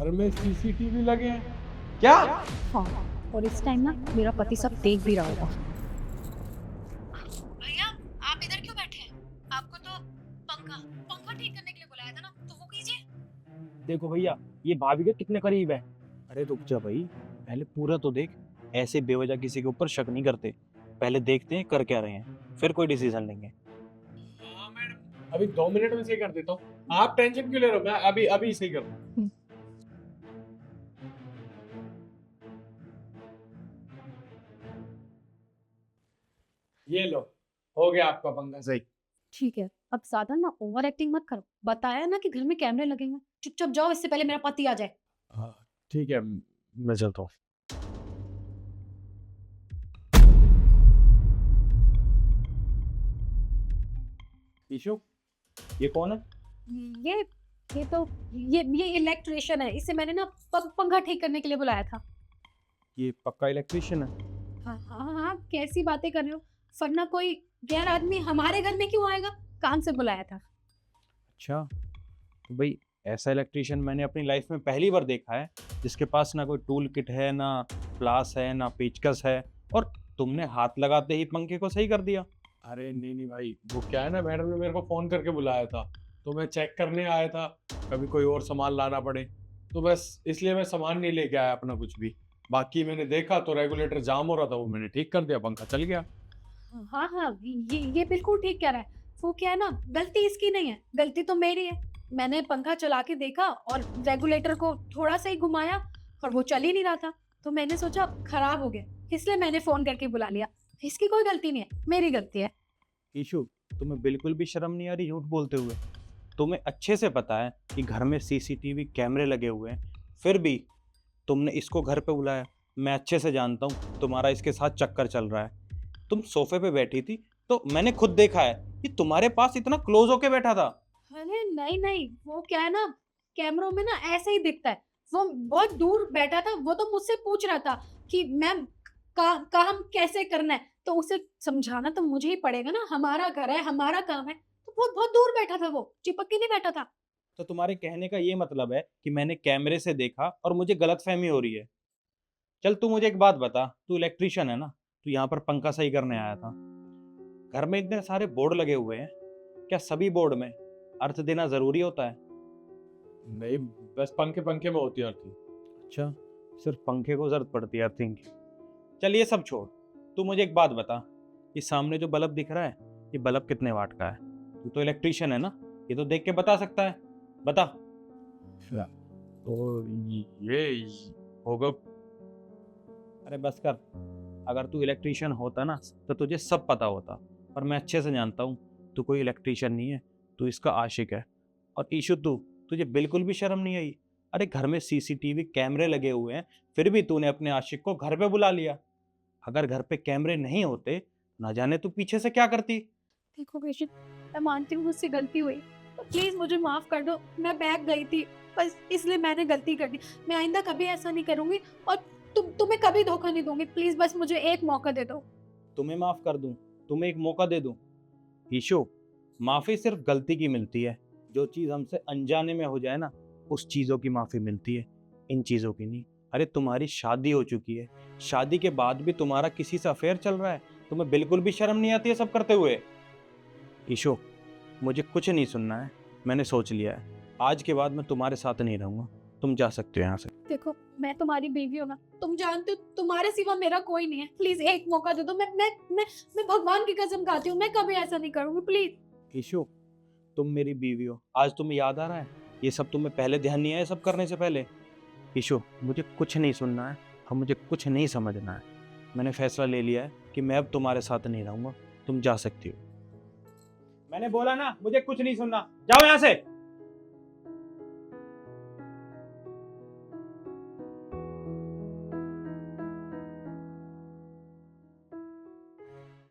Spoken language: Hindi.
घर में सीसीटीवी लगे हैं? क्या? हाँ, और इस टाइम ना मेरा पति सब देख भी रहा होगा। भैया आप इधर क्यों बैठे हैं? आपको तो पंखा पंखा ठीक करने के लिए बुलाया था ना, तो वो कीजिए। देखो भैया, ये भाभी के कितने करीब है। अरे रुक जा भाई, पहले पूरा तो देख। ऐसे बेवजह किसी के ऊपर शक नहीं करते। पहले देखते हैं कर क्या रहे हैं, फिर कोई डिसीजन लेंगे। हाँ मैडम, अभी 2 मिनट में सही कर देता हूँ। आप टेंशन क्यों ले रहे हो? मैं अभी अभी सही कर दूँ। ये लो, हो गया आपका पंखा सही। ठीक है, अब ज्यादा ना ओवर एक्टिंग मत करो। बताया ना कि घर में कैमरे लगेंगे। चुपचाप जाओ, इससे पहले मेरा पति आ जाए। हाँ ठीक है, मैं चलता हूँ। ईशु, ये कौन है? ये ये तो ये इलेक्ट्रिशियन है। इसे मैंने ना पंखा ठीक करने के लिए बुलाया था। ये पक्का इलेक्ट्रिशियन है। हाँ हाँ हाँ, कैसी बातें कर रहे हो? वरना कोई गैर आदमी हमारे घर में क्यों आएगा? काम से बुलाया था। अच्छा, तो भाई ऐसा इलेक्ट्रिशियन मैंने अपनी लाइफ में पहली बार देखा है, जिसके पास ना कोई टूल किट है, ना प्लास है, ना पेचकस है, और तुमने हाथ लगाते ही पंखे को सही कर दिया। अरे नहीं नहीं भाई, वो क्या है ना, मैडम ने मेरे को फोन करके बुलाया था, तो मैं चेक करने आया था, कभी कोई और सामान लाना पड़े, तो बस इसलिए मैं सामान नहीं लेके आया अपना कुछ भी। बाकी मैंने देखा तो रेगुलेटर जाम हो रहा था, वो मैंने ठीक कर दिया, पंखा चल गया। हाँ हाँ, ये बिल्कुल ठीक कह रहा है। वो क्या है ना, गलती इसकी नहीं है, गलती तो मेरी है। मैंने पंखा चला के देखा और रेगुलेटर को थोड़ा सा ही घुमाया और वो चल ही नहीं रहा था, तो मैंने सोचा खराब हो गया, इसलिए मैंने फोन करके बुला लिया। इसकी कोई गलती नहीं है, मेरी गलती है। ईशु, तुम्हें बिल्कुल भी शर्म नहीं आ रही झूठ बोलते हुए? तुम्हें अच्छे से पता है कि घर में सीसीटीवी कैमरे लगे हुए हैं, फिर भी तुमने इसको घर पे बुलाया। मैं अच्छे से जानता हूँ तुम्हारा इसके साथ चक्कर चल रहा है। तुम सोफे पे बैठी थी तो मैंने खुद देखा है कि तुम्हारे पास इतना क्लोज होके बैठा था। अरे नहीं नहीं, वो क्या है ना, कैमरों में ना ऐसे ही दिखता है। वो बहुत दूर बैठा था, वो तो मुझसे पूछ रहा था कि मैम काम कैसे करना है, तो उसे समझाना तो मुझे ही पड़ेगा ना, हमारा घर है, हमारा काम है। तो बहुत बहुत दूर बैठा था, वो चिपक के नहीं बैठा था। तो तुम्हारे कहने का ये मतलब है कि मैंने कैमरे से देखा और मुझे गलतफहमी हो रही है। चल तू मुझे एक बात बता, तू इलेक्ट्रिशियन है ना, तू यहाँ पर पंखा सही करने आया था। घर में इतने सारे बोर्ड लगे हुए हैं, क्या सभी बोर्ड में अर्थ देना जरूरी होता है? नहीं, बस पंखे पंखे में होती है थी। अच्छा, सिर्फ पंखे को जरूरत पड़ती है अर्थिंग की। चल ये सब छोड़, तू मुझे एक बात बता, ये सामने जो बल्ब दिख रहा है, ये बल्ब कितने वाट का है? तू तो इलेक्ट्रिशियन है ना, ये तो देख के बता सकता है, बता। तो ये होगा। अरे बस कर, अगर तू इलेक्ट्रिशियन होता ना तो तुझे सब पता होता, पर मैं अच्छे से जानता हूँ तू कोई इलेक्ट्रिशियन नहीं है, तू इसका आशिक है। और ईशु, तुझे बिल्कुल भी शर्म नहीं आई? अरे घर में सीसीटीवी कैमरे लगे हुए हैं, फिर भी तूने अपने आशिक को घर पे बुला लिया। अगर घर पे कैमरे नहीं होते, ना जाने तू पीछे से क्या करती। देखो बेशी, मैं मानती हूँ मुझसे गलती हुई, तो प्लीज मुझे माफ कर दो। मैं बैग गई थी, बस इसलिए मैंने गलती कर दी। मैं आइंदा कभी ऐसा नहीं करूंगी और तुम्हें कभी धोखा नहीं दूंगी। प्लीज बस मुझे एक मौका दे दो। तुम्हें माफ कर दूं, तुम्हें एक मौका दे दूं? ईशु, माफी सिर्फ गलती की मिलती है। जो चीज हमसे अनजाने में हो जाए ना, उस चीजों की माफी मिलती है, इन चीजों की नहीं। अरे तुम्हारी शादी हो चुकी है, शादी के बाद भी तुम्हारा किसी से अफेयर चल रहा है, तुम्हें बिल्कुल भी शर्म नहीं आती है सब करते हुए? ईशु, मुझे कुछ नहीं सुनना है, मैंने सोच लिया है। आज के बाद मैं तुम्हारे साथ नहीं रहूंगा, तुम जा सकते हो यहाँ से। देखो, मैं तुम्हारी बीवी हूँ ना, तुम जानते हो तुम्हारे सिवा मेरा कोई नहीं है। प्लीज एक मौका दे दो। मैं भगवान की कसम खाती हूँ, मैं कभी ऐसा नहीं करूंगी, प्लीज। ईशु, तुम मेरी बीवी हो, आज तुम्हें याद आ रहा है? ये सब तुम्हें पहले ध्यान नहीं आया सब करने से पहले? ईशु, मुझे कुछ नहीं सुनना है और मुझे कुछ नहीं समझना है। मैंने फैसला ले लिया है कि मैं अब तुम्हारे साथ नहीं रहूंगा, तुम जा सकती हो। मैंने बोला ना, मुझे कुछ नहीं सुनना, जाओ यहाँ से।